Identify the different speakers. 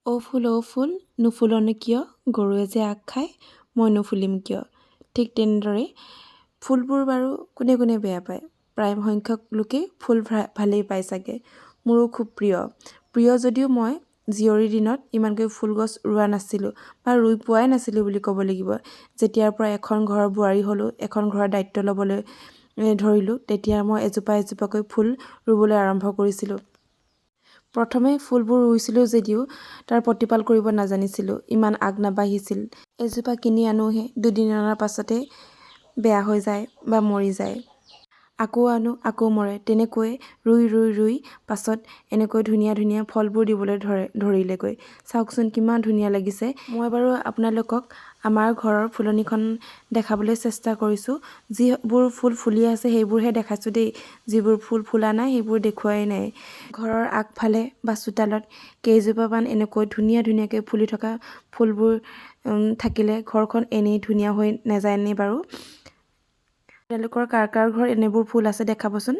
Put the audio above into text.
Speaker 1: অ ফুল নুফুলনি কিয় গৰুৱে যে আগ খায় মই নুফুলিম কিয়। ঠিক তেনেদৰে ফুলবোৰ বাৰু কোনে কোনে বেয়া পায়, প্ৰায় সংখ্যক লোকেই ফুল ভালেই পায় চাগে। মোৰো খুব প্ৰিয় যদিও মই জীয়ৰীৰ দিনত ইমানকৈ ফুল গছ ৰোৱা নাছিলোঁ বা ৰুই পোৱাই নাছিলোঁ বুলি ক'ব লাগিব। যেতিয়াৰ পৰা এখন ঘৰৰ বোৱাৰী হ'লোঁ, এখন ঘৰৰ দায়িত্ব ল'বলৈ ধৰিলোঁ, তেতিয়া মই এজোপা এজোপাকৈ ফুল ৰুবলৈ আৰম্ভ কৰিছিলোঁ। প্ৰথমে ফুলবোৰ ৰুইছিলোঁ যদিও তাৰ প্ৰতিপাল কৰিব নাজানিছিলোঁ, ইমান আগ নাবাঢ়িছিল। এজোপা কিনি আনোহে, দুদিনমানৰ পাছতে বেয়া হৈ যায় বা মৰি যায়। আকৌ আনো, আকৌ মৰে। তেনেকৈ ৰুই পাছত এনেকৈ ধুনীয়া ফলবোৰ দিবলৈ ধৰিলেগৈ। চাওকচোন কিমান ধুনীয়া লাগিছে। মই বাৰু আপোনালোকক আমাৰ ঘৰৰ ফুলনিখন দেখাবলৈ চেষ্টা কৰিছোঁ। যিবোৰ ফুল ফুলি আছে সেইবোৰহে দেখাইছোঁ দেই। যিবোৰ ফুল ফুলা নাই সেইবোৰ দেখুৱাই নাই। ঘৰৰ আগফালে বা চোতালত কেইজোপামান এনেকৈ ধুনীয়াকৈ ফুলি থকা ফুলবোৰ থাকিলে ঘৰখন এনেই ধুনীয়া হৈ নাযায়নে বাৰু। আপোনালোকৰ কাৰ কাৰ ঘৰত এনেবোৰ ফুল আছে দেখাবচোন।